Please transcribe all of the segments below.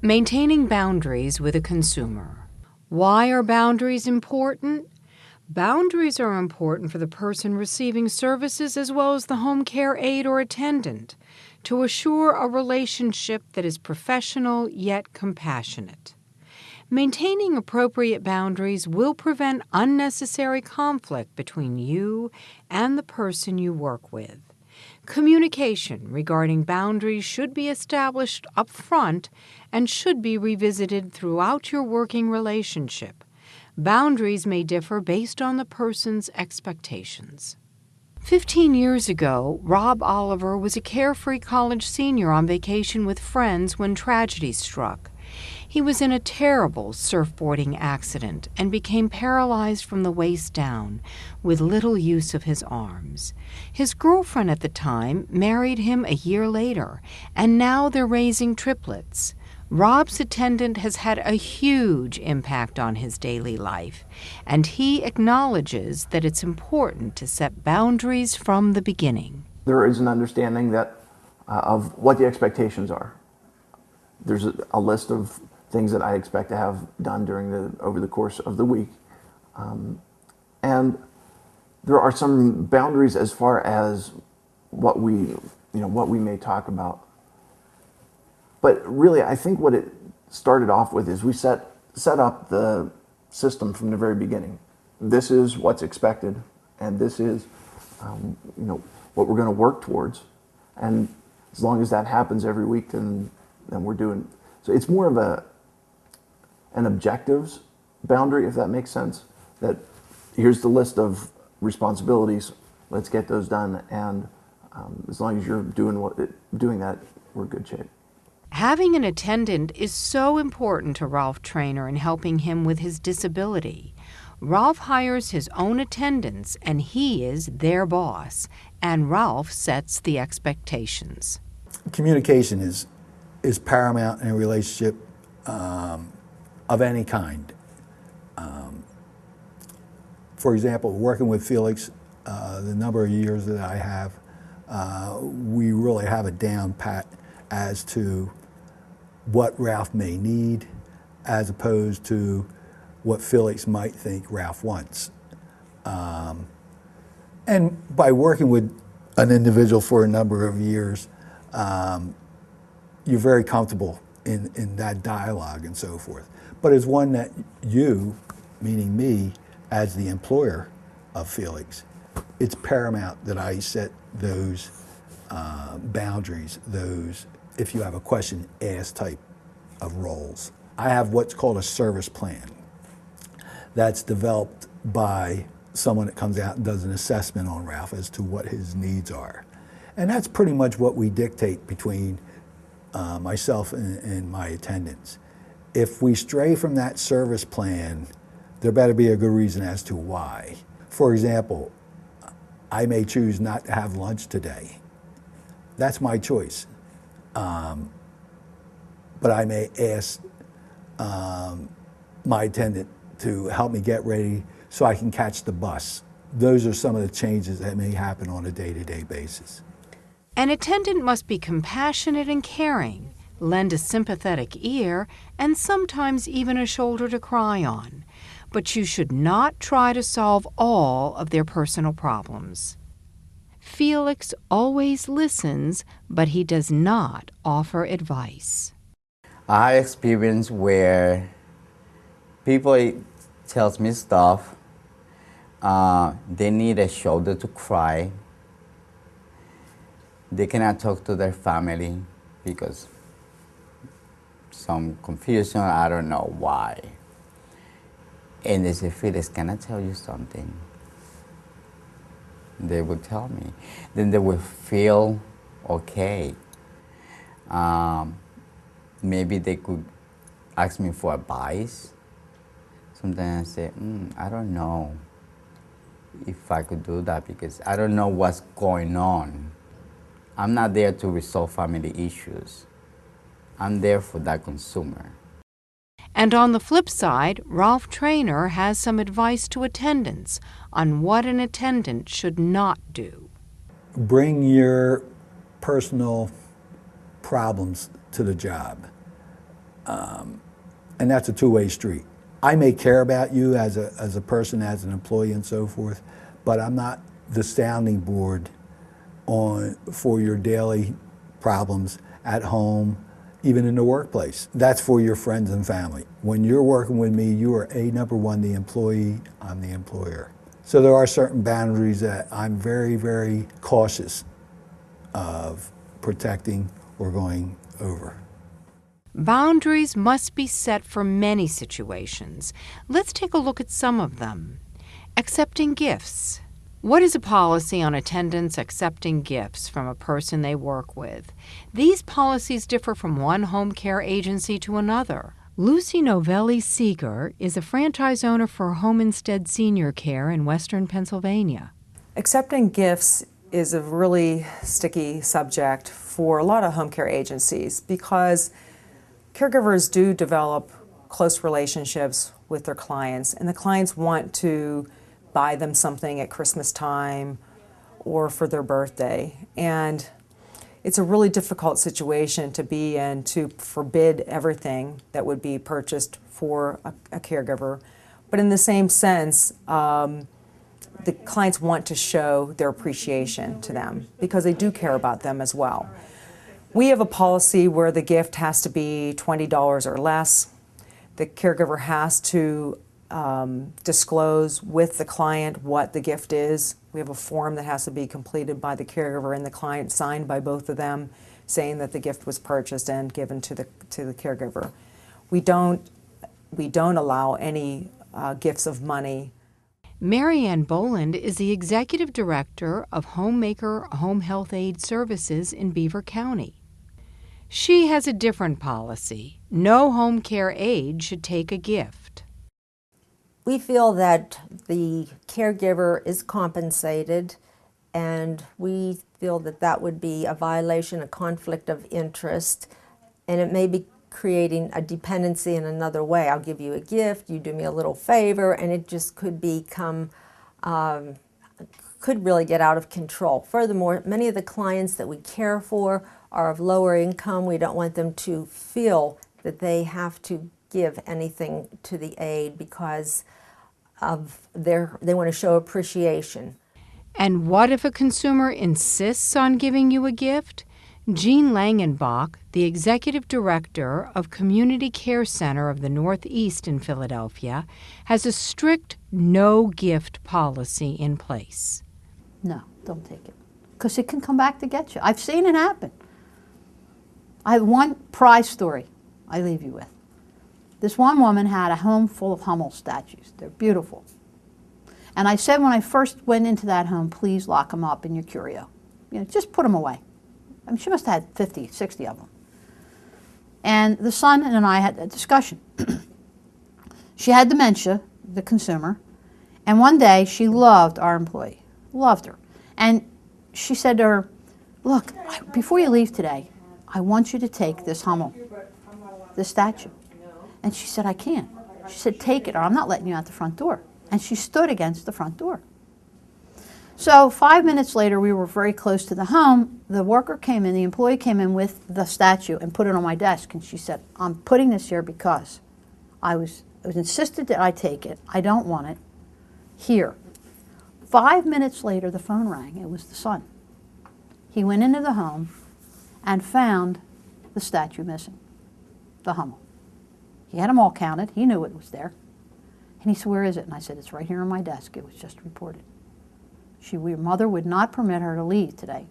Maintaining boundaries with a consumer. Why are boundaries important? Boundaries are important for the person receiving services as well as the home care aide or attendant to assure a relationship that is professional yet compassionate. Maintaining appropriate boundaries will prevent unnecessary conflict between you and the person you work with. Communication regarding boundaries should be established up front and should be revisited throughout your working relationship. Boundaries may differ based on the person's expectations. 15 years ago, Rob Oliver was a carefree college senior on vacation with friends when tragedy struck. He was in a terrible surfboarding accident and became paralyzed from the waist down, with little use of his arms. His girlfriend at the time married him a year later, and now they're raising triplets. Rob's attendant has had a huge impact on his daily life, and he acknowledges that it's important to set boundaries from the beginning. There is an understanding that of what the expectations are. There's a list of things that I expect to have done over the course of the week, and there are some boundaries as far as what we may talk about. But really, I think what it started off with is we set up the system from the very beginning. This is what's expected, and this is what we're going to work towards. And as long as that happens every week, then we're doing. So it's more of an objectives boundary, if that makes sense. That here's the list of responsibilities. Let's get those done, and as long as you're doing that, we're in good shape. Having an attendant is so important to Ralph Trainer in helping him with his disability. Ralph hires his own attendants, and he is their boss, and Ralph sets the expectations. Communication is paramount in a relationship of any kind. For example, working with Felix, the number of years that I have, we really have a down pat as to what Ralph may need as opposed to what Felix might think Ralph wants. And by working with an individual for a number of years, you're very comfortable in that dialogue and so forth. But it's one that you, meaning me, as the employer of Felix, it's paramount that I set those boundaries, those if you have a question, ask type of roles. I have what's called a service plan that's developed by someone that comes out and does an assessment on Ralph as to what his needs are. And that's pretty much what we dictate between myself and my attendants. If we stray from that service plan, there better be a good reason as to why. For example, I may choose not to have lunch today. That's my choice. But I may ask my attendant to help me get ready so I can catch the bus. Those are some of the changes that may happen on a day-to-day basis. An attendant must be compassionate and caring, lend a sympathetic ear, and sometimes even a shoulder to cry on. But you should not try to solve all of their personal problems. Felix always listens, but he does not offer advice. I experience where people tells me stuff, they need a shoulder to cry. They cannot talk to their family because some confusion, I don't know why. And they say, Felix, can I tell you something? They would tell me. Then they would feel okay. Maybe they could ask me for advice. Sometimes I say, I don't know if I could do that because I don't know what's going on. I'm not there to resolve family issues. I'm there for that consumer. And on the flip side, Ralph Trainer has some advice to attendants on what an attendant should not do. Bring your personal problems to the job. And that's a two-way street. I may care about you as a person, as an employee and so forth, but I'm not the sounding board for your daily problems at home, even in the workplace. That's for your friends and family. When you're working with me, you are number one, the employee, I'm the employer. So there are certain boundaries that I'm very, very cautious of protecting or going over. Boundaries must be set for many situations. Let's take a look at some of them. Accepting gifts. What is a policy on attendants accepting gifts from a person they work with? These policies differ from one home care agency to another. Lucy Novelli Seeger is a franchise owner for Home Instead Senior Care in Western Pennsylvania. Accepting gifts is a really sticky subject for a lot of home care agencies because caregivers do develop close relationships with their clients, and the clients want to buy them something at Christmas time or for their birthday. And it's a really difficult situation to be in, to forbid everything that would be purchased for a caregiver. But in the same sense, the clients want to show their appreciation to them because they do care about them as well. We have a policy where the gift has to be $20 or less. The caregiver has to disclose with the client what the gift is. We have a form that has to be completed by the caregiver and the client, signed by both of them, saying that the gift was purchased and given to the caregiver. We don't allow any gifts of money. Marianne Boland is the Executive Director of Homemaker Home Health Aid Services in Beaver County. She has a different policy. No home care aide should take a gift. We feel that the caregiver is compensated, and we feel that that would be a violation, a conflict of interest, and it may be creating a dependency in another way. I'll give you a gift, you do me a little favor, and it just could become, could really get out of control. Furthermore, many of the clients that we care for are of lower income. We don't want them to feel that they have to give anything to the aide because they want to show appreciation. And what if a consumer insists on giving you a gift? Jean Langenbach, the Executive Director of Community Care Center of the Northeast in Philadelphia, has a strict no-gift policy in place. No, don't take it, because it can come back to get you. I've seen it happen. I have one prize story I leave you with. This one woman had a home full of Hummel statues. They're beautiful. And I said when I first went into that home, please lock them up in your curio. You know, just put them away. I mean, she must have had 50, 60 of them. And the son and I had a discussion. She had dementia, the consumer, and one day she loved our employee, loved her. And she said to her, look, before you leave today, I want you to take this Hummel, this statue. And she said, I can't. She said, take it or I'm not letting you out the front door. And she stood against the front door. So 5 minutes later, we were very close to the home. The worker came in, the employee came in with the statue and put it on my desk. And she said, I'm putting this here because it was insisted that I take it. I don't want it here. 5 minutes later, the phone rang. It was the son. He went into the home and found the statue missing, the Hummel. He had them all counted. He knew it was there. And he said, where is it? And I said, it's right here on my desk. It was just reported. Your mother would not permit her to leave today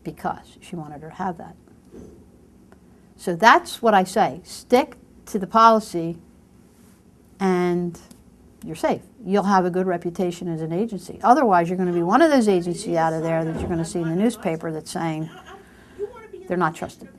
because she wanted her to have that. So that's what I say. Stick to the policy and you're safe. You'll have a good reputation as an agency. Otherwise, you're going to be one of those agencies out of there that you're going to see in the newspaper that's saying they're not trusted.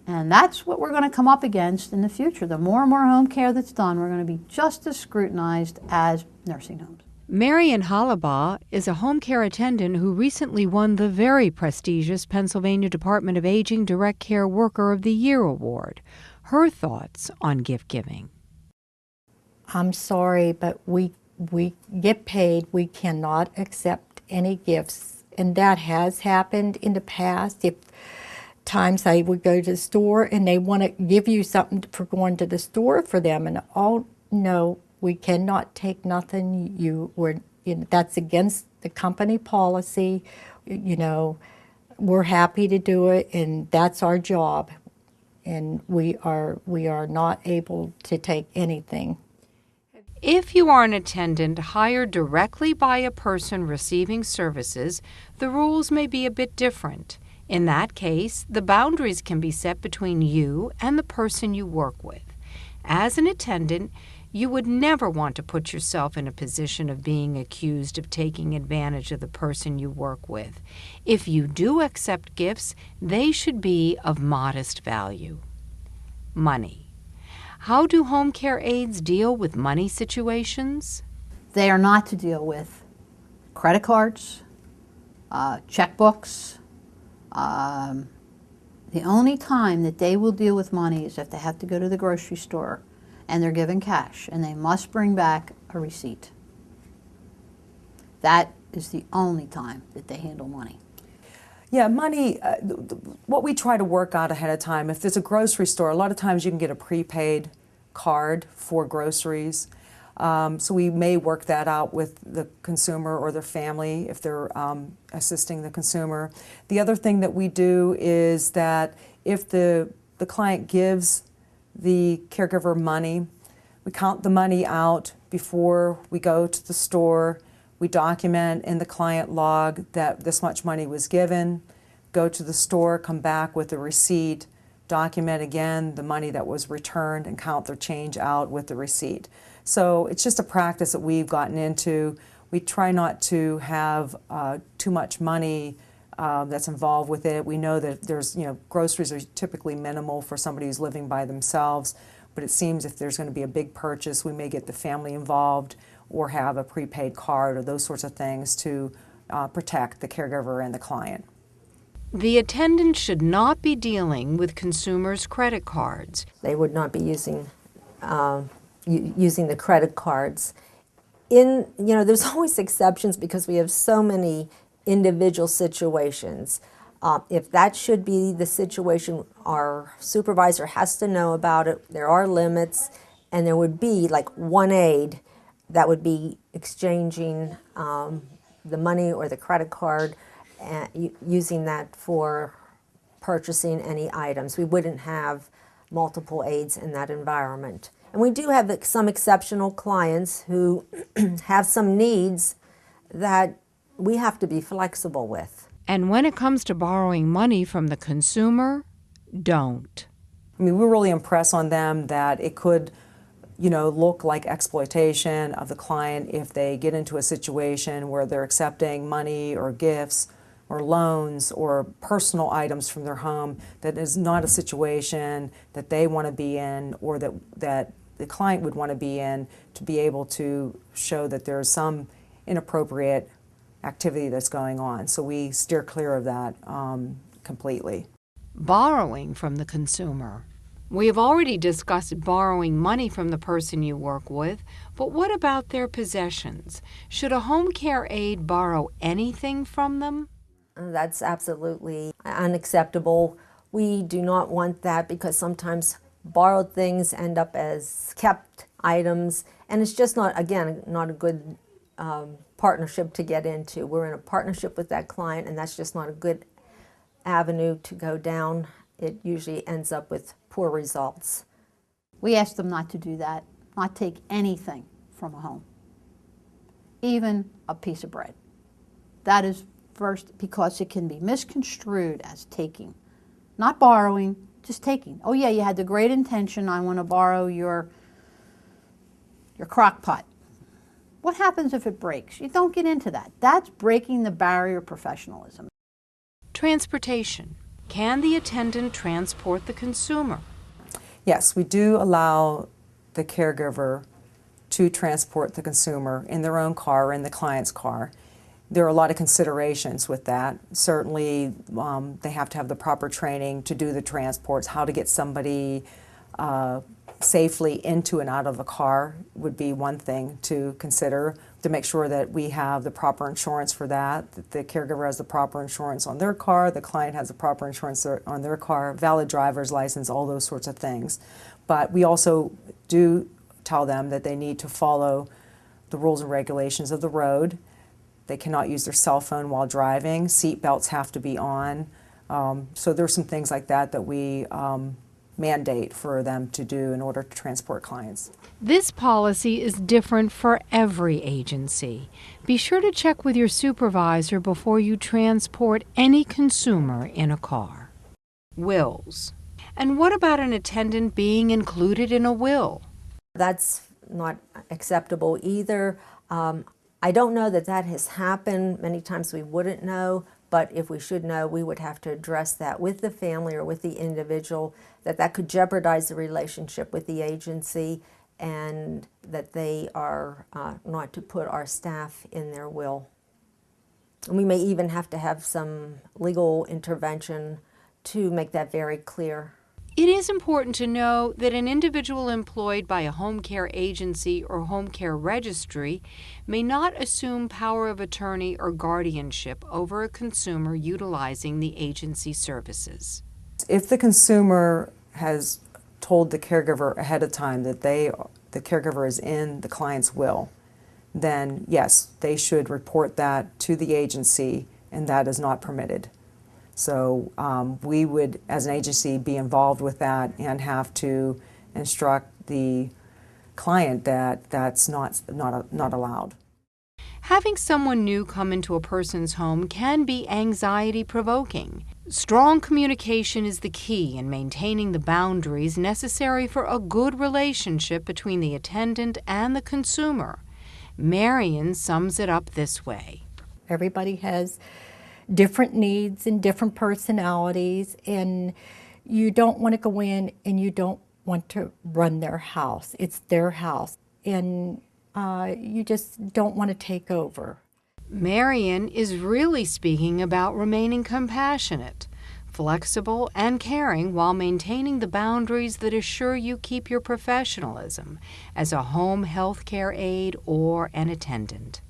And that's what we're going to come up against in the future. The more and more home care that's done, we're going to be just as scrutinized as nursing homes. Marian Hollabaugh is a home care attendant who recently won the very prestigious Pennsylvania Department of Aging Direct Care Worker of the Year Award. Her thoughts on gift giving. I'm sorry, but we get paid. We cannot accept any gifts. And that has happened in the past. If times they would go to the store and they want to give you something for going to the store for them, and oh no, we cannot take nothing. That's against the company policy. We're happy to do it, and that's our job, and we are not able to take anything. If you are an attendant hired directly by a person receiving services, the rules may be a bit different. In that case, the boundaries can be set between you and the person you work with. As an attendant, you would never want to put yourself in a position of being accused of taking advantage of the person you work with. If you do accept gifts, they should be of modest value. Money. How do home care aides deal with money situations? They are not to deal with credit cards, checkbooks. The only time that they will deal with money is if they have to go to the grocery store and they're given cash, and they must bring back a receipt. That is the only time that they handle money. Yeah, money, what we try to work out ahead of time, if there's a grocery store, a lot of times you can get a prepaid card for groceries. So we may work that out with the consumer or their family if they're assisting the consumer. The other thing that we do is that if the client gives the caregiver money, we count the money out before we go to the store. We document in the client log that this much money was given, go to the store, come back with a receipt, document again the money that was returned, and count their change out with the receipt. So it's just a practice that we've gotten into. We try not to have too much money that's involved with it. We know that groceries are typically minimal for somebody who's living by themselves, but it seems if there's going to be a big purchase, we may get the family involved or have a prepaid card or those sorts of things to protect the caregiver and the client. The attendant should not be dealing with consumers' credit cards. They would not be using the credit cards. There's always exceptions because we have so many individual situations. If that should be the situation, our supervisor has to know about it. There are limits, and there would be like one aide that would be exchanging the money or the credit card and using that for purchasing any items. We wouldn't have multiple aides in that environment. And we do have some exceptional clients who have some needs that we have to be flexible with. And when it comes to borrowing money from the consumer, don't. I mean, we really impress on them that it could, look like exploitation of the client if they get into a situation where they're accepting money or gifts or loans or personal items from their home that is not a situation that they want to be in or that the client would want to be in, to be able to show that there's some inappropriate activity that's going on. So we steer clear of that completely. Borrowing from the consumer. We have already discussed borrowing money from the person you work with, but what about their possessions? Should a home care aide borrow anything from them? That's absolutely unacceptable. We do not want that because sometimes borrowed things end up as kept items, and it's just not a good partnership to get into. We're in a partnership with that client, and that's just not a good avenue to go down. It usually ends up with poor results. We ask them not to do that, not take anything from a home, even a piece of bread. That is first, because it can be misconstrued as taking, not borrowing, just taking. Oh yeah, you had the great intention, I want to borrow your crock pot. What happens if it breaks? You don't get into that. That's breaking the barrier of professionalism. Transportation. Can the attendant transport the consumer? Yes, we do allow the caregiver to transport the consumer in their own car or in the client's car. There are a lot of considerations with that. Certainly, they have to have the proper training to do the transports. How to get somebody safely into and out of a car would be one thing to consider. to make sure that we have the proper insurance for that the caregiver has the proper insurance on their car, the client has the proper insurance on their car, valid driver's license, all those sorts of things. But we also do tell them that they need to follow the rules and regulations of the road. They cannot use their cell phone while driving. Seat belts have to be on. So there's some things like that that we mandate for them to do in order to transport clients. This policy is different for every agency. Be sure to check with your supervisor before you transport any consumer in a car. Wills. And what about an attendant being included in a will? That's not acceptable either. I don't know that that has happened. Many times we wouldn't know, but if we should know, we would have to address that with the family or with the individual, that could jeopardize the relationship with the agency, and that they are not to put our staff in their will. And we may even have to have some legal intervention to make that very clear. It is important to know that an individual employed by a home care agency or home care registry may not assume power of attorney or guardianship over a consumer utilizing the agency services. If the consumer has told the caregiver ahead of time that the caregiver is in the client's will, then yes, they should report that to the agency, and that is not permitted. So we would, as an agency, be involved with that and have to instruct the client that that's not allowed. Having someone new come into a person's home can be anxiety-provoking. Strong communication is the key in maintaining the boundaries necessary for a good relationship between the attendant and the consumer. Marion sums it up this way. Everybody has different needs and different personalities, and you don't want to go in and you don't want to run their house. It's their house, and you just don't want to take over. Marion is really speaking about remaining compassionate, flexible, and caring while maintaining the boundaries that assure you keep your professionalism as a home health care aide or an attendant.